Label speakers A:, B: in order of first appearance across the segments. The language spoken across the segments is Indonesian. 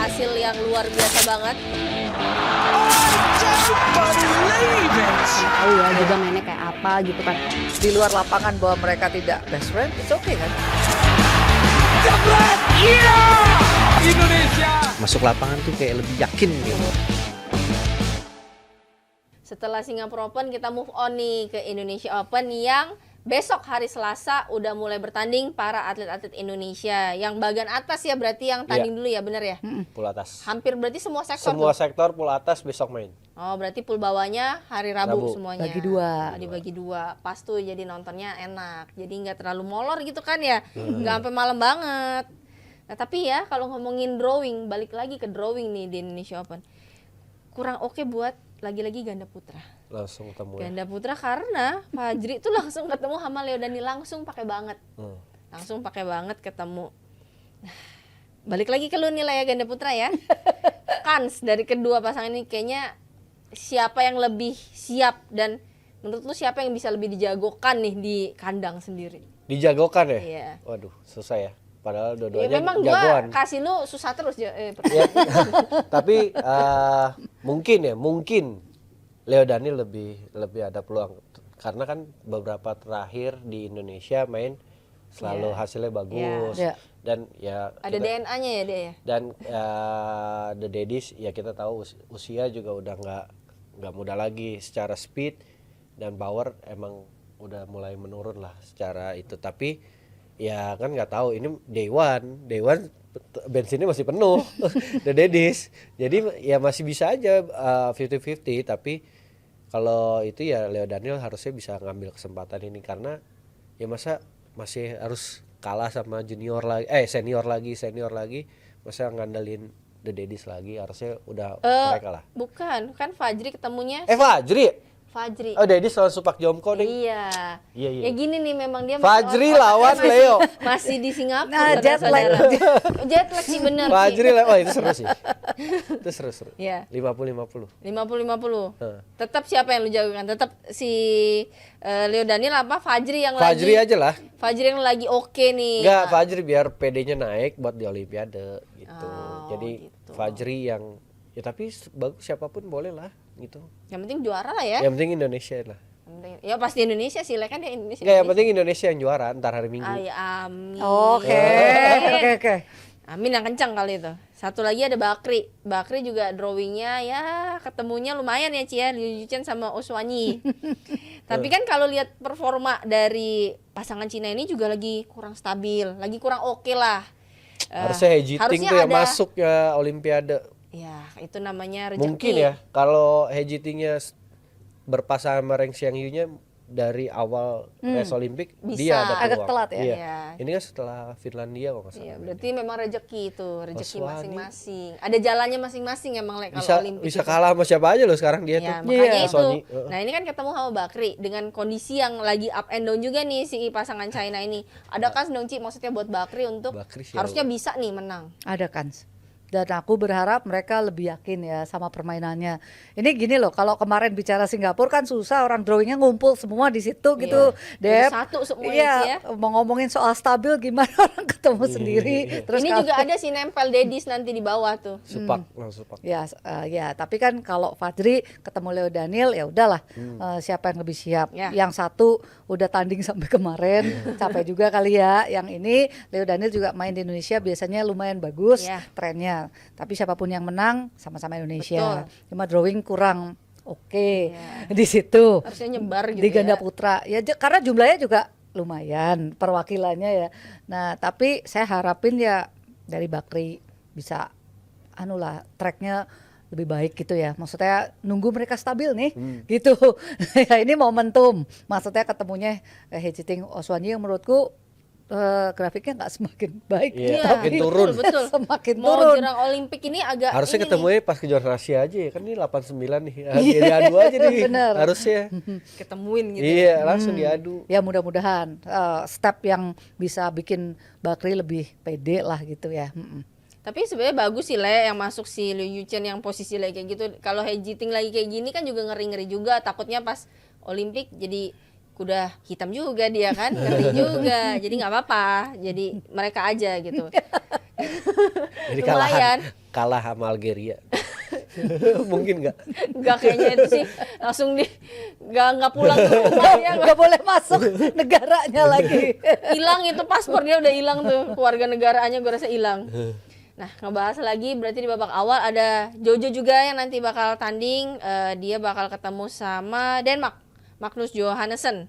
A: hasil yang luar biasa banget.
B: Tahu ya juga mainnya kayak apa gitu kan.
C: Di luar lapangan bahwa mereka tidak best friend, it's okay kan?
D: Indonesia
E: Masuk lapangan tuh kayak lebih yakin gitu.
A: Setelah Singapura Open kita move on nih ke Indonesia Open yang besok hari Selasa udah mulai bertanding para atlet-atlet Indonesia. Yang bagian atas ya berarti yang tanding dulu ya, bener ya?
E: Pool atas.
A: Hampir berarti semua sektor
E: Semua
A: tuh?
E: sektor pool atas besok main.
A: Oh berarti pool bawahnya hari Rabu,
E: Rabu.
A: semuanya.
B: Bagi dua.
A: Dibagi dua. Pas tuh jadi nontonnya enak. Jadi nggak terlalu molor gitu kan ya. Nggak sampai malam banget. Nah tapi ya kalau ngomongin drawing, balik lagi ke drawing nih di Indonesia Open. Kurang oke buat lagi-lagi ganda putra.
E: Langsung ketemu ya.
A: Ganda putra karena Fajri tuh langsung ketemu sama Leo Dani, langsung pakai banget. Langsung pakai banget ketemu. Nah, balik lagi ke lu nih lah ya ganda putra ya. Kans dari kedua pasangan ini kayaknya siapa yang lebih siap dan menurut lu siapa yang bisa lebih dijagokan nih di kandang sendiri?
E: Dijagokan ya?
A: Iya.
E: Waduh, susah ya. Padahal
A: Ya,
E: dua-duanya
A: memang
E: jagoan.
A: gua kasih lu susah terus
E: Ya, tapi mungkin Leo Dani lebih ada peluang karena kan beberapa terakhir di Indonesia main selalu hasilnya bagus
B: Iya.
E: dan ya
A: ada
E: kita-
A: DNA-nya ya dia ya.
E: dan The Daddies ya kita tahu usia juga udah nggak muda lagi, secara speed dan power emang udah mulai menurun lah secara itu. Tapi ya kan nggak tahu, ini day one bensinnya masih penuh The Daddies, jadi ya masih bisa aja 50-50. Tapi kalau itu ya Leo Daniel harusnya bisa ngambil kesempatan ini karena ya masa masih harus kalah sama senior lagi masa ngandelin The Daddies lagi, harusnya udah mereka lah.
A: Bukan, kan Fajri ketemunya Fajri.
E: Oh, Daddies lawan Supak Jomko nih.
A: Iya.
E: Iya.
A: Ya gini nih memang dia
E: Fajri
A: masih
E: lawan Leo.
A: Masih di Singapura.
B: Nah, jet lag.
A: Jet lag sih bener
E: Fajri
A: sih.
E: lawan, itu seru sih. Itu seru.
A: Iya.
E: 50-50.
A: 50-50.
E: Heeh.
A: Tetap siapa yang lu jagokan? Tetap si Leo Daniel apa Fajri yang
E: Fajri
A: lagi
E: aja lah.
A: Fajri yang lagi oke nih.
E: Enggak, Fajri biar PD-nya naik buat di Olimpiade gitu.
A: Oh,
E: Jadi
A: gitu.
E: Fajri yang ya tapi bagus siapapun boleh lah gitu.
A: Yang penting juara lah ya.
E: Yang penting Indonesia lah.
A: Yang penting- ya pasti Indonesia sih, lah kan dia Indonesia.
E: Enggak, yang penting Indonesia yang juara ntar hari Minggu.
A: Ah, ya, amin.
B: Oke.
A: Amin yang kencang kali itu. Satu lagi ada Bakri. Bakri juga drawingnya ya ketemunya lumayan ya Ci ya, Liu Yuchen sama Oswani. Tapi kan kalau lihat performa dari pasangan Cina ini juga lagi kurang stabil, lagi kurang oke lah.
E: Harusnya He Jiting
A: harusnya
E: tuh yang
A: ada-
E: masuk ya Olimpiade.
A: Ya itu namanya rezeki.
E: Mungkin ya kalau He Jitingnya berpasangan sama Reng Xiangyu-nya dari awal race Olimpik
A: Bisa.
E: dia ada peluang.
B: Agak telat ya?
E: Iya.
A: Iya.
E: Ini kan setelah Finlandia kok nggak salah.
A: Iya, berarti memang rezeki itu, rezeki
E: Oswani.
A: masing-masing. Ada jalannya masing-masing emang Le, kalau
E: Bisa
A: Olimpik.
E: bisa
A: itu.
E: kalah sama siapa aja loh sekarang dia
A: Ya,
E: tuh.
A: makanya
B: Iya.
A: itu.
E: Oswani,
A: Nah, ini kan ketemu sama Bakri dengan kondisi yang lagi up and down juga nih si pasangan China ini. Ada kan dong Ci, maksudnya buat Bakri untuk
E: Bakri sih
A: harusnya bisa nih menang.
B: Ada kans. Dan aku berharap mereka lebih yakin ya sama permainannya. Ini gini loh, kalau kemarin bicara Singapura kan susah, orang drawingnya ngumpul semua di situ gitu.
A: Jadi
B: Dep.
A: satu semuanya
B: Iya,
A: Ci ya.
B: mau ngomongin soal stabil gimana orang ketemu sendiri. Terus
A: Ini
B: kalau-
A: juga ada si nempel Dedis nanti di bawah tuh.
E: Supak, langsung Supak.
B: Ya, tapi kan kalau Fajri ketemu Leo Daniel ya udahlah, siapa yang lebih siap.
A: Ya.
B: Yang satu udah tanding sampai kemarin, capek juga kali ya. Yang ini Leo Daniel juga main di Indonesia biasanya lumayan bagus
A: Ya.
B: trennya. Tapi siapapun yang menang sama-sama Indonesia.
A: Betul.
B: Cuma drawing kurang oke di situ.
A: Harusnya nyebar gitu
B: Di ganda
A: ya.
B: putra ya karena jumlahnya juga lumayan perwakilannya ya. Nah tapi saya harapin ya dari Bakri bisa tracknya lebih baik gitu ya. Maksudnya nunggu mereka stabil nih gitu. Ya ini momentum. Maksudnya ketemunya He Jiting Oswani yang menurutku grafiknya nggak semakin baik,
E: Iya,
B: tapi
E: makin turun.
A: Betul.
B: semakin
A: Mau
B: turun.
A: jelang Olimpik ini agak
E: Harusnya
A: ini
E: ketemunya pas kejuaraan Asia aja ya. Kan ini 89 nih. Diadu aja nih.
B: Bener.
E: Harusnya.
A: nih, ketemuin gitu.
E: Iya, langsung diadu.
B: Ya mudah-mudahan step yang bisa bikin Bakri lebih pede lah gitu ya.
A: Tapi sebenarnya bagus sih Le yang masuk si Liu Yuchen yang posisi lagi kayak gitu. Kalau He Jiting lagi kayak gini kan juga ngeri-ngeri juga. Takutnya pas Olimpik jadi kuda hitam juga dia kan, ngeri juga. Jadi nggak apa-apa. Jadi mereka aja gitu.
E: Jadi
A: Lumayan.
E: kalah sama Algeria. Mungkin nggak?
A: Nggak, kayaknya itu sih langsung nggak pulang ke rumahnya,
B: Nggak boleh masuk negaranya lagi.
A: hilang itu paspor, dia udah hilang tuh, keluarga negaraannya gue rasa hilang. Nah, ngebahas lagi berarti di babak awal ada Jojo juga yang nanti bakal tanding. Dia bakal ketemu sama Denmark, Magnus Johannesson.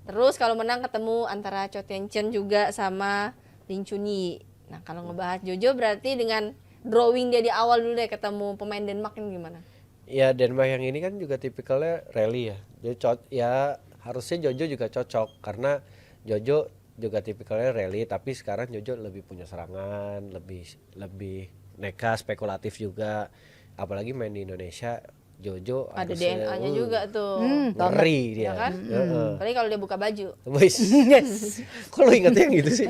A: Terus kalau menang ketemu antara Cho Tien-chen juga sama Lin Chunyi. Nah, kalau ngebahas Jojo berarti dengan drawing dia di awal dulu deh ketemu pemain Denmark ini gimana?
E: Ya Denmark yang ini kan juga tipikalnya rally ya. Jadi ya harusnya Jojo juga cocok karena Jojo juga tipikalnya rally, tapi sekarang Jojo lebih punya serangan, lebih neka, spekulatif juga. Apalagi main di Indonesia, Jojo
A: Ada
E: harusnya,
A: DNA-nya juga tuh.
E: ngeri
A: Ya
E: dia.
A: kan? Apalagi kalau dia buka baju.
E: Wis. Kok lo ingetnya yang gitu sih?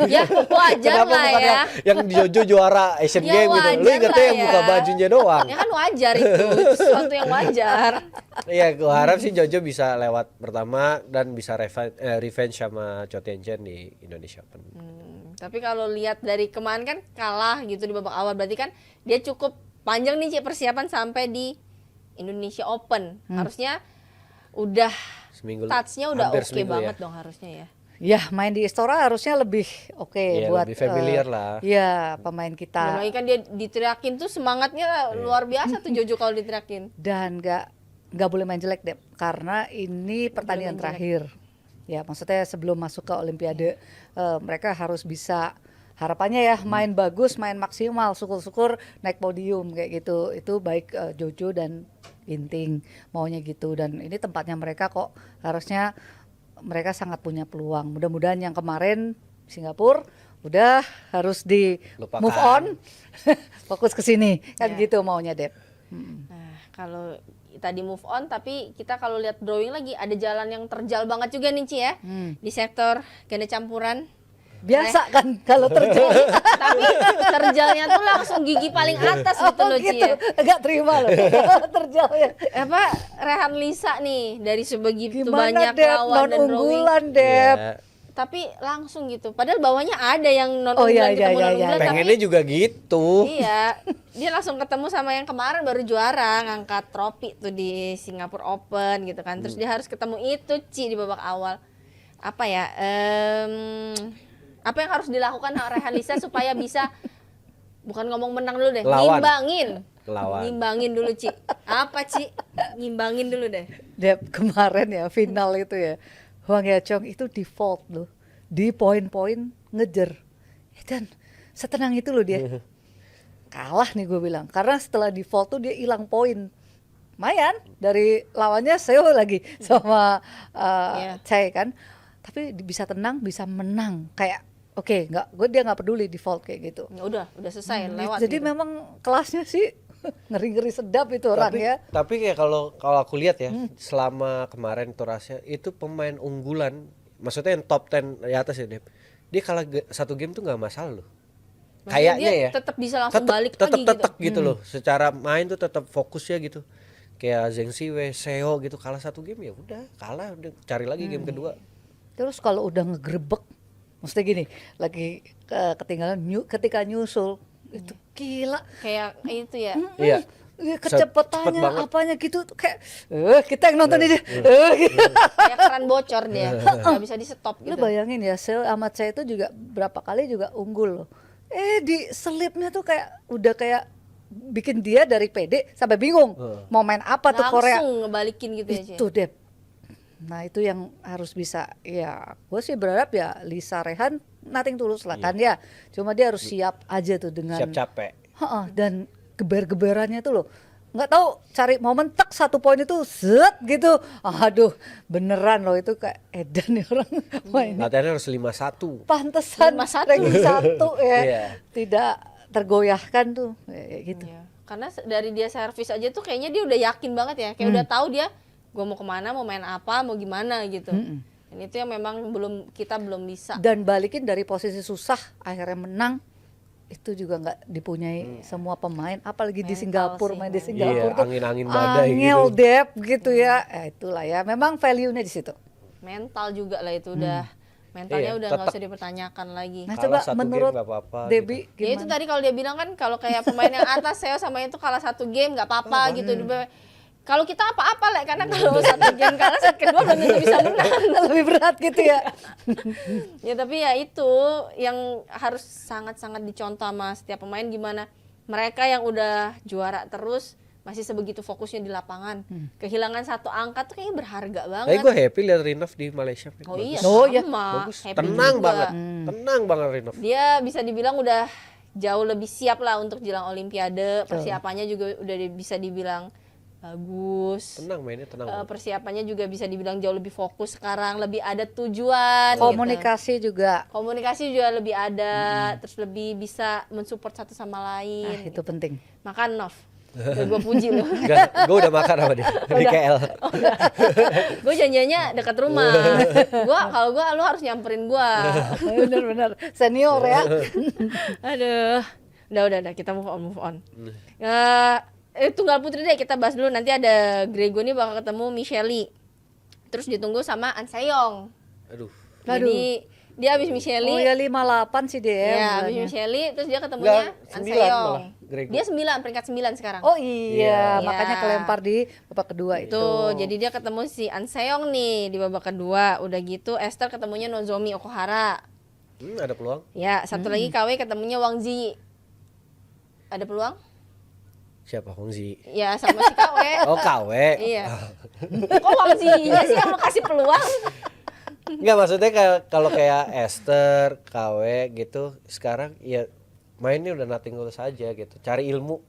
A: Ya wajar
E: Kenapa
A: lah
E: bukan
A: ya.
E: yang Jojo juara Asian
A: Ya,
E: Games gitu? Lo
A: wajar
E: ingetnya
A: lah
E: yang buka
A: ya.
E: bajunya doang.
A: Ya kan wajar itu sesuatu yang wajar.
E: Iya, gue harap sih Jojo bisa lewat pertama dan bisa revenge sama Cho Tien-chen di Indonesia Open.
A: Tapi kalau lihat dari kemarin kan kalah gitu di babak awal, berarti kan dia cukup panjang nih Ci, persiapan sampai di Indonesia Open. Harusnya udah
E: Seminggu,
A: touch-nya udah
E: hampir
A: oke
E: seminggu
A: banget
E: ya.
A: dong harusnya ya.
B: Ya main di Istora harusnya lebih oke
E: Iya,
B: buat
E: lebih familiar lah.
B: ya pemain
A: Belum
B: kita,
A: lagi kan dia diteriakin tuh semangatnya luar biasa tuh Jojo kalau diteriakin.
B: dan nggak boleh main jelek deh karena ini pertandingan
A: main
B: terakhir. Ya maksudnya sebelum masuk ke Olimpiade mereka harus bisa, harapannya ya main bagus, main maksimal, syukur-syukur naik podium kayak gitu. Itu baik Jojo dan Ginting maunya gitu, dan ini tempatnya mereka kok, harusnya mereka sangat punya peluang. Mudah-mudahan yang kemarin Singapura udah harus di
E: Lupakan.
B: move on, fokus ke sini kan
A: Ya.
B: gitu maunya Dep.
A: Nah, kalau tadi move on, tapi kita kalau lihat drawing lagi ada jalan yang terjal banget juga nih Ci ya. Di sektor ganda campuran.
B: Biasa kan kalau terjal.
A: Tapi terjalnya tuh langsung gigi paling atas gitu loh Ci ya.
B: Enggak terima loh terjal ya.
A: Apa Rehan Lisa nih dari sebegitu
B: Gimana
A: banyak
B: Dep,
A: lawan
B: non
A: dan drawing,
B: unggulan Dep.
E: Ya,
A: tapi langsung gitu. Padahal bawahnya ada yang non
B: Oh,
A: unggulan
B: iya,
A: ketemu
B: iya,
A: non
B: iya.
A: unggulan, tapi
E: pengennya juga gitu.
A: iya, dia langsung ketemu sama yang kemarin baru juara ngangkat trofi tuh di Singapore Open gitu kan. Terus dia harus ketemu itu Ci di babak awal. Apa ya? Apa yang harus dilakukan Rehan Lisa supaya bisa, bukan ngomong menang dulu deh,
E: Lawan. Lawan.
A: ngimbangin dulu Ci. Apa Ci? Ngimbangin dulu deh.
B: Dep, kemarin ya final itu ya, Hwang Hye-chong itu default loh, di poin-poin ngejer, dan setenang itu loh dia. Kalah nih gue bilang, karena setelah default tuh dia hilang poin. Lumayan dari lawannya Seo lagi sama
A: Iya.
B: Chai kan, tapi bisa tenang, bisa menang kayak oke, dia nggak peduli default kayak gitu.
A: Ya udah selesai lewat.
B: Jadi
A: gitu.
B: memang kelasnya sih ngeri-ngeri sedap itu orang
E: Tapi
B: ya.
E: tapi kayak kalau aku lihat ya, selama kemarin Turasnya itu pemain unggulan, maksudnya yang top 10 di atas ya, Dep. Dia kalah satu game tuh nggak masalah loh.
A: Maksudnya
E: Kayaknya
A: dia
E: ya.
A: tetap bisa langsung
E: Tetep-
A: balik
E: tetep
A: lagi
E: tetep
A: gitu.
E: gitu loh. Secara main tuh tetap fokus ya gitu. Kayak Zheng Siwei, Seo gitu, kalah satu game ya udah, kalah, udah cari lagi game kedua.
B: Terus kalau udah ngegrebek, maksudnya gini, lagi ketinggalan ketika nyusul itu gila.
A: Kayak itu ya.
E: Iya. Cepet
B: Kecepatannya
E: banget.
B: apanya gitu tuh kayak kita yang nonton ini. Gitu.
A: Kayak keran bocor dia. Nggak bisa di stop
B: Lu
A: gitu.
B: bayangin ya, Seo sama Chai itu juga berapa kali juga unggul loh. Di selipnya tuh kayak udah kayak bikin dia dari PD sampai bingung mau main apa tuh Korea.
A: Langsung ngebalikin gitu ya Ci.
B: Itu Dep. Nah itu yang harus bisa, ya gue sih berharap ya Lisa Rehan nothing tulus lah kan ya. Cuma dia harus siap aja tuh dengan
E: Siap capek.
B: Heeh, dan geber-geberannya tuh loh. Nggak tahu cari momen tak satu poin itu set gitu. Aduh beneran loh itu kayak edan nih orang main.
E: Latihannya harus 5-1.
B: Pantesan
A: 5-1.
B: ranking 1 ya.
E: Iya.
B: Tidak tergoyahkan tuh kayak gitu.
A: Iya. Karena dari dia servis aja tuh kayaknya dia udah yakin banget ya. Kayak udah tahu dia gue mau kemana, mau main apa, mau gimana gitu. Dan itu yang memang kita belum bisa.
B: Dan balikin dari posisi susah akhirnya menang, itu juga nggak dipunyai semua pemain, apalagi di
A: Mental
B: Singapura,
A: sih,
B: main di
A: mental.
B: Singapura
E: Iya,
B: tuh
E: angin-angin badai
B: angel
E: gitu.
B: Dep gitu ya. Itulah ya, memang value-nya di situ.
A: Mental juga lah itu udah Mentalnya
E: Iya,
A: udah nggak
E: tetap.
A: usah dipertanyakan lagi.
B: Nah,
E: Kalah
B: coba
E: satu game
B: menurut
E: nggak apa-apa
B: Debbie
A: Ya itu
B: gimana?
A: tadi kalau dia bilang kan kalau kayak pemain yang atas saya sama itu kalah satu game nggak apa-apa gitu. Kalau kita apa-apa lah karena kalau satu game kalah set kedua belum tentu bisa menang.
B: Lebih berat gitu ya.
A: Ya tapi ya itu yang harus sangat-sangat dicontoh sama setiap pemain gimana mereka yang udah juara terus masih sebegitu fokusnya di lapangan. Kehilangan satu angka tuh kayaknya berharga
E: Tapi
A: banget.
E: gue happy lihat Rinov di Malaysia.
A: Oh iya,
B: Oh iya,
A: sama.
E: Bagus,
A: Happy
E: tenang
A: juga.
E: banget, tenang banget Rinov.
A: Dia bisa dibilang udah jauh lebih siap lah untuk jelang Olimpiade. Persiapannya juga udah bisa dibilang bagus.
E: Tenang mainnya, tenang. banget.
A: Persiapannya juga bisa dibilang jauh lebih fokus sekarang, lebih ada tujuan. gitu.
B: Komunikasi juga.
A: Komunikasi juga lebih ada, terus lebih bisa mensupport satu sama lain.
B: Itu penting.
A: Makan Nov. Gue puji loh.
E: Gue udah makan sama dia di KL.
A: Gue janjiannya dekat rumah. Kalau gue lu harus nyamperin gue.
B: Bener-bener senior ya.
A: Aduh. Udah kita move on. Tunggal putri deh kita bahas dulu. Nanti ada Grego nih bakal ketemu Michelle. Terus ditunggu sama An Seyong.
E: Aduh.
A: Jadi dia habis Michelle.
B: Oh ya 58 sih dia.
A: Ya, habis
B: bulannya.
A: Michelle terus dia ketemunya
E: Enggak,
A: An
E: 9
A: Seyong.
E: malah, Grego.
A: Dia 9, peringkat 9 sekarang.
B: Oh iya,
A: Iya.
B: makanya kelempar di babak kedua itu.
A: Tuh, jadi dia ketemu si An Seyong nih di babak kedua. Udah gitu Esther ketemunya Nozomi Okuhara.
E: Ada peluang.
A: Ya, satu lagi KW ketemunya Wang Zi. Ada peluang?
E: Siapa Hong Zi?
A: Ya, sama si KW.
E: Oh KW.
A: Iya. Kok Wang Zi-nya sih yang lu kasih peluang?
E: Enggak, maksudnya kalau kayak Esther, KW gitu sekarang ya mainnya udah nothing tulus aja gitu. Cari ilmu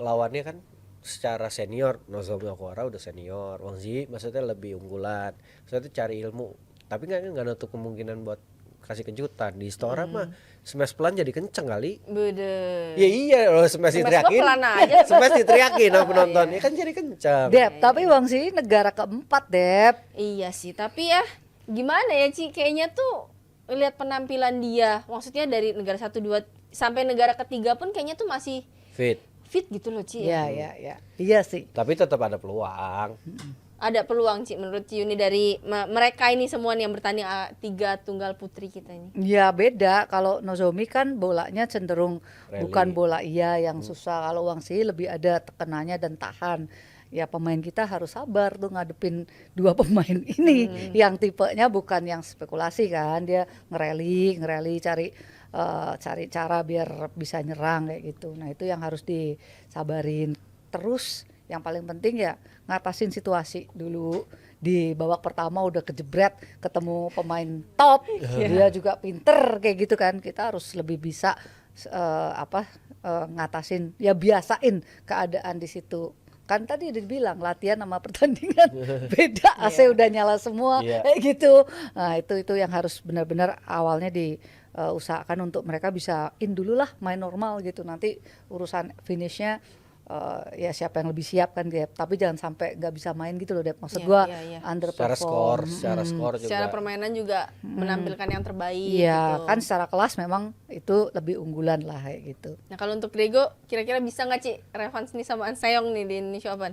E: lawannya kan secara senior. Nozomi Okuhara udah senior. Wang Zi maksudnya lebih unggulan. Maksudnya cari ilmu. Tapi enggak nutup kemungkinan buat kasih kejutan. Di Istora mah smash pelan jadi kenceng kali.
A: Bede.
E: Ya iya loh smash
A: Smash
E: diteriakin.
A: pelan aja.
E: Smash diteriakin sama penonton. Ya kan jadi kenceng.
B: Dep, tapi Wang Xi negara keempat, Dep.
A: Iya sih, tapi ya gimana ya Ci, kayaknya tuh lihat penampilan dia, maksudnya dari negara 1 2 sampai negara ketiga pun kayaknya tuh masih
E: Fit.
A: fit gitu loh Ci.
B: Iya, iya, iya. Iya sih.
E: Tapi tetap ada peluang.
A: Ada peluang Ci menurut Ci Yuni dari mereka ini semua nih yang bertanding 3 tunggal putri kita ini.
B: Ya beda, kalau Nozomi kan bolanya cenderung
E: Rally.
B: bukan bola yang susah. Kalau Wang Xi lebih ada tekenannya dan tahan. Ya pemain kita harus sabar tuh ngadepin dua pemain ini yang tipenya bukan yang spekulasi kan, dia ngereli cari cara biar bisa nyerang kayak gitu. Nah itu yang harus disabarin. Terus yang paling penting ya ngatasin situasi dulu. Di babak pertama udah kejebret ketemu pemain top, dia juga pinter kayak gitu kan. Kita harus lebih bisa ngatasin, ya biasain keadaan di situ. Kan tadi dibilang latihan sama pertandingan beda, AC udah nyala semua kayak gitu. Nah itu yang harus benar-benar awalnya diusahakan untuk mereka bisa dulu lah main normal gitu. Nanti urusan finishnya ya siapa yang lebih siap kan dia. Tapi jangan sampai nggak bisa main gitu loh Dep. Maksud gua underperform.
E: Secara skor juga.
A: Secara permainan juga menampilkan yang terbaik
B: Iya
A: gitu.
B: kan secara kelas memang itu lebih unggulan lah kayak gitu.
A: Nah kalau untuk Grego kira-kira bisa nggak Ci revans nih sama An Seyong nih di Indonesia Open?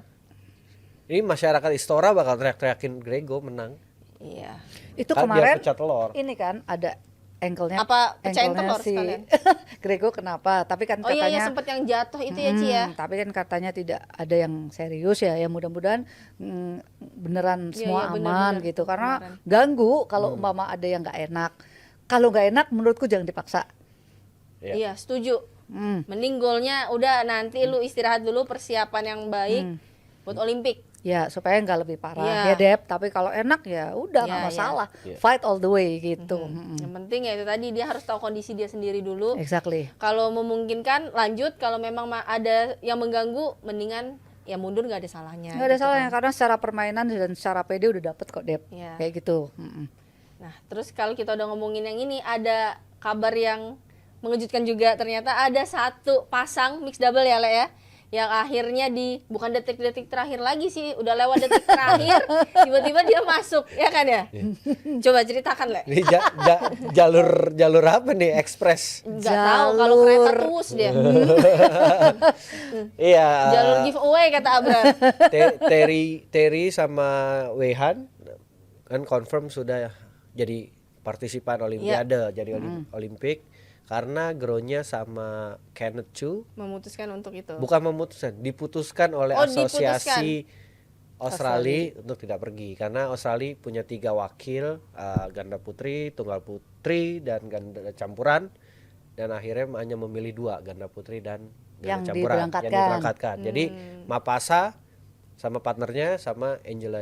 E: Ini masyarakat Istora bakal teriak-teriakin Grego menang.
A: Iya.
B: Itu
E: Kan
B: kemarin
E: biar pecah telur.
B: ini kan ada ankle-nya.
A: Apa pecahin
B: ankle-nya
A: telur sekalian?
B: Grego kenapa? Tapi kan
A: Oh iya
B: katanya
A: ya sempat yang jatuh itu ya Ci ya.
B: tapi kan katanya tidak ada yang serius ya. Ya mudah-mudahan beneran
A: Iya,
B: semua
A: iya,
B: aman
A: bener-bener.
B: gitu. Karena
A: Beneran.
B: ganggu kalau umpama ada yang nggak enak. Kalau nggak enak menurutku jangan dipaksa.
E: Iya.
A: Iya setuju.
B: Hmm.
A: Mending golnya udah nanti lu istirahat dulu persiapan yang baik buat Olimpik.
B: Ya supaya nggak lebih parah
A: Iya.
B: ya Dep. Tapi kalau enak ya udah nggak
A: Iya,
B: masalah.
E: iya.
B: Fight all the way gitu.
A: Yang penting ya itu tadi dia harus tahu kondisi dia sendiri dulu.
B: Exactly.
A: Kalau memungkinkan lanjut, kalau memang ada yang mengganggu mendingan ya mundur nggak ada salahnya.
B: Nggak ada
A: gitu
B: salahnya
A: kan.
B: karena secara permainan dan secara PD udah dapet kok Dep.
A: Iya.
B: Kayak gitu.
A: Nah, terus kalau kita udah ngomongin yang ini ada kabar yang mengejutkan juga, ternyata ada satu pasang mix double ya Le ya yang akhirnya bukan detik-detik terakhir lagi sih, udah lewat detik terakhir tiba-tiba dia masuk ya kan ya. Coba ceritakan Le.
E: Ini jalur apa nih? Ekspres.
A: Nggak tahu kalau kereta tuus dia.
E: Iya.
A: Jalur giveaway kata Abrar.
E: Terry sama Wehan kan confirm sudah jadi partisipan Olimpiade jadi Olimpik karena grow-nya sama Kenneth Chu
A: Memutuskan untuk itu.
E: bukan memutuskan, diputuskan oleh
A: Oh,
E: asosiasi Australia untuk tidak pergi karena Australia punya 3 wakil ganda putri, tunggal putri dan ganda campuran dan akhirnya hanya memilih 2 ganda putri dan ganda
B: Yang
E: campuran
B: diberangkatkan.
E: yang diberangkatkan. Jadi Mapasa sama partnernya sama Angela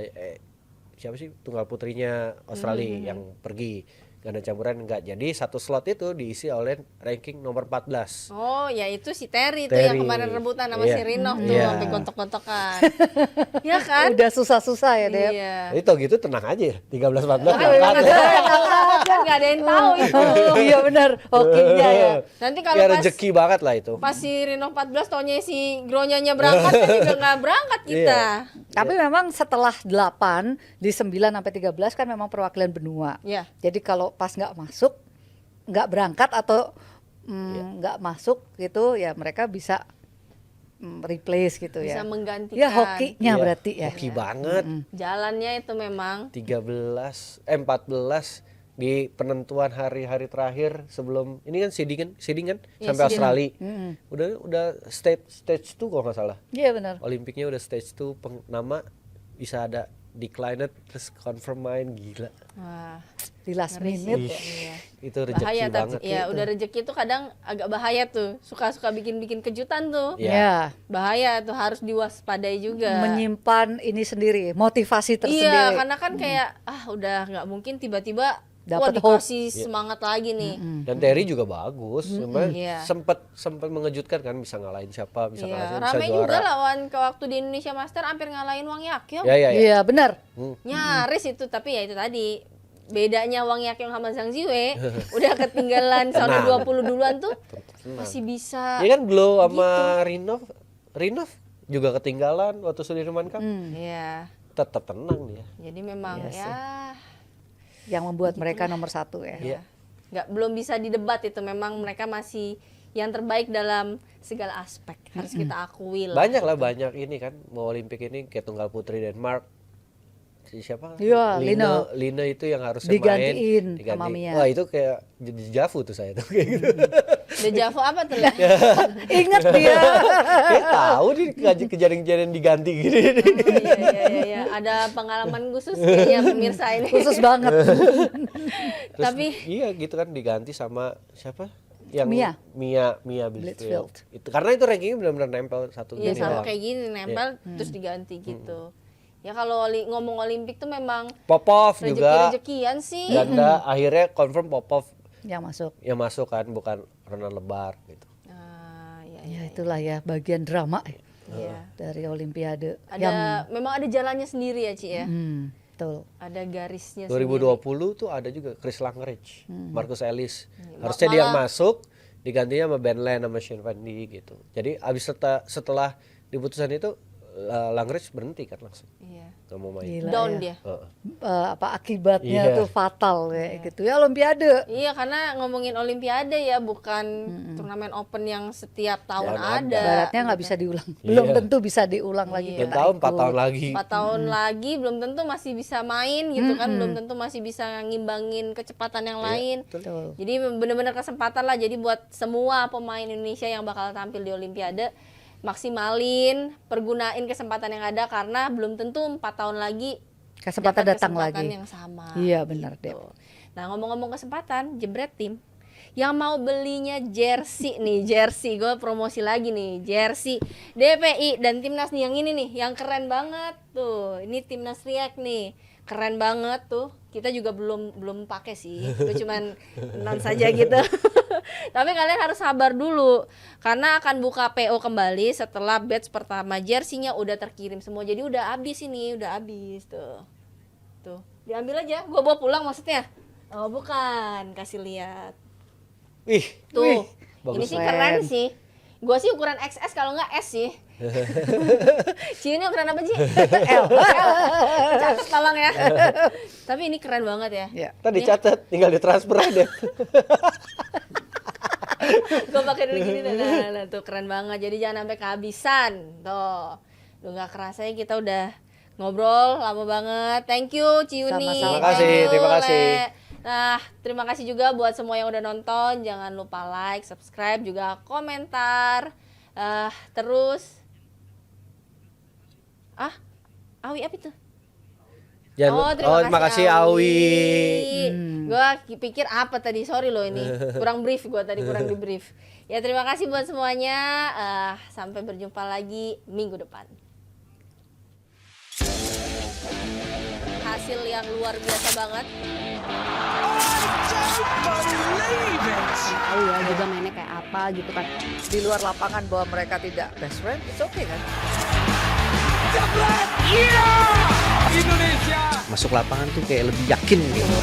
E: siapa sih tunggal putrinya Australia yang pergi. Ganda campuran enggak. Jadi satu slot itu diisi oleh ranking nomor 14.
A: Oh, ya itu si Terry tuh yang
E: Terry.
A: kemarin rebutan sama
E: Iya.
A: si Rinov tuh
E: Iya.
A: sampai gontok-gontokan. Iya kan?
B: Udah susah-susah ya Dep.
A: Iya.
E: Jadi tau gitu tenang aja ya. 13-14
A: Kan
E: berangkat.
A: nggak ada yang tahu itu.
B: Iya benar. Hokinya ya.
A: Nanti kalau
E: Ya
A: pas
E: rezeki banget lah itu.
A: pas si Rinov 14 taunya si Gronyanya berangkat kan juga nggak berangkat kita.
B: Tapi memang setelah 8 di 9 sampai 13 kan memang perwakilan benua.
A: Iya.
B: Jadi kalau pas nggak masuk, nggak berangkat atau nggak masuk gitu ya mereka bisa replace gitu
A: Bisa
B: ya.
A: menggantikan.
B: Ya hokinya
E: Iya,
B: berarti ya.
E: Hoki banget.
A: Jalannya itu memang
E: 14 di penentuan hari-hari terakhir sebelum ini kan seeding kan
A: Iya,
E: sampai
A: seeding.
E: Australia. Udah stage 2 kalau nggak salah.
B: Iya benar.
E: Olimpiknya udah stage 2 nama bisa ada declined terus confirm main gila.
A: wah,
B: Di last
A: ngeri sih.
B: minute ya.
A: Iya.
E: Itu rezeki
A: Bahaya tapi
E: banget.
A: ya udah rezeki itu kadang agak bahaya tuh. Suka-suka bikin-bikin kejutan tuh.
E: Iya.
B: Ya.
A: Bahaya tuh harus diwaspadai juga.
B: Menyimpan ini sendiri, motivasi tersendiri.
A: Iya, karena kan kayak udah nggak mungkin tiba-tiba
B: Dapat
A: dikasih semangat lagi nih.
E: Dan Terry juga bagus, cuma
A: Iya.
E: sempet mengejutkan kan bisa ngalahin siapa, bisa
A: Iya,
E: ngalahin bisa
A: ramai
E: juara.
A: juga lawan ke waktu di Indonesia Master hampir ngalahin Wang Yakyong.
E: Ya ya ya.
B: Iya benar.
A: Nyaris itu, tapi ya itu tadi bedanya Wang Yakyong sama Zhang Ziwei udah ketinggalan zona 20 duluan tuh masih bisa.
E: Iya kan Glow sama
A: Gitu.
E: Rinov juga ketinggalan waktu Sudirman Cup.
A: Iya.
E: Tetap tenang dia.
A: Jadi memang ya
B: Yang membuat mereka nomor 1 ya.
E: Iya.
A: belum bisa didebat itu, memang mereka masih yang terbaik dalam segala aspek, harus kita akui lah.
E: Banyak ini kan mau Olimpik ini kayak tunggal putri Denmark. Siapa?
B: Iya,
E: Lina itu yang harusnya
B: Digantiin
E: main
B: sama Mia.
E: Wah, itu kayak jadi Javu tuh saya tuh kayak gitu.
A: Dejavu apa tuh lah?
B: Ingat dia.
E: Kayak tahu nih kejadian-kejadian diganti gini.
A: Iya. Ada pengalaman khusus kayaknya pemirsa ini.
B: Khusus banget.
E: Terus,
A: Tapi
E: iya gitu kan diganti sama siapa? Yang Mia Blitzfield. Itu karena itu rankingnya benar-benar nempel satu
A: iya
E: gini
A: sama
E: doang.
A: kayak gini nempel terus diganti gitu. Ya kalau ngomong Olimpik tuh memang
E: Popov juga
A: rezeki-rezekian sih.
E: ganda akhirnya confirm Popov
B: Yang masuk.
E: yang masuk kan bukan Ronald Lebar gitu.
A: Iya.
B: Ya itulah ya bagian drama ya
A: Iya.
B: dari Olimpiade.
A: Memang ada jalannya sendiri ya, Ci ya.
B: Betul.
A: Ada garisnya
E: 2020 tuh ada juga Chris Langridge, Marcus Ellis. Harusnya dia
A: Malah-
E: yang masuk, digantinya sama Ben Len sama Shane Van Dy gitu. Jadi abis setelah diputusan itu Langridge berhenti kan langsung.
A: Iya.
E: Gak mau main.
B: Gila
A: Down
B: ya.
A: dia.
E: Heeh.
B: Akibatnya
E: Iya.
B: tuh fatal kayak gitu ya Olimpiade.
A: Iya, karena ngomongin Olimpiade ya, bukan turnamen open yang setiap tahun
E: Jangan
A: ada.
B: Baratnya nggak bisa diulang. Belum
E: Iya.
B: tentu bisa diulang lagi.
E: Dan
B: kita
E: tahun 4
B: ikut.
E: tahun lagi.
A: 4 tahun lagi belum tentu masih bisa main gitu kan, belum tentu masih bisa ngimbangin kecepatan yang lain.
B: Betul.
A: Jadi benar-benar kesempatan lah, jadi buat semua pemain Indonesia yang bakal tampil di Olimpiade, maksimalin, pergunain kesempatan yang ada karena belum tentu 4 tahun lagi
B: Kesempatan
A: dapat
B: datang
A: kesempatan
B: lagi.
A: yang sama.
B: Iya, benar,
A: gitu.
B: Dep.
A: Nah, ngomong-ngomong kesempatan, jebret tim yang mau belinya jersey nih, jersey gue promosi lagi nih, jersey DPI dan Timnas nih, yang ini nih, yang keren banget tuh. Ini Timnas Riak nih, keren banget tuh. Kita juga belum pakai sih, itu cuman non saja gitu. Tapi kalian harus sabar dulu karena akan buka PO kembali setelah batch pertama jersey-nya udah terkirim semua. Jadi udah habis ini, udah habis tuh. Tuh, diambil aja, gua bawa pulang maksudnya. Oh, bukan, kasih lihat.
E: Wih,
A: Tuh.
E: bagus.
A: Ini sih keren sih. Gua sih ukuran XS kalau nggak S sih. Ci ini ukuran apa, Ci? L. Catat tolong ya. Tapi ini keren banget ya.
B: Ya.
E: Tadi catat, tinggal ditransfer aja.
A: Gue pakai dulu gini nah, tuh keren banget. Jadi jangan sampai kehabisan. Tuh. Lu nggak kerasa ya kita udah ngobrol lama banget. Thank you Ciuni.
B: Sama-sama.
E: Terima kasih, terima kasih.
A: Nah, terima kasih juga buat semua yang udah nonton. Jangan lupa like, subscribe, juga komentar. Terus Awi apa itu?
E: Terima kasih Awi.
A: Gua pikir apa tadi, sorry loh ini kurang brief, gua tadi kurang di brief. Ya terima kasih buat semuanya. Sampai berjumpa lagi minggu depan. Hasil yang luar biasa banget. Tahu ya juga mainnya kayak apa gitu kan.
C: Di luar lapangan bahwa mereka tidak best friend, it's okay kan?
D: Indonesia
E: Masuk lapangan tuh kayak lebih yakin gitu.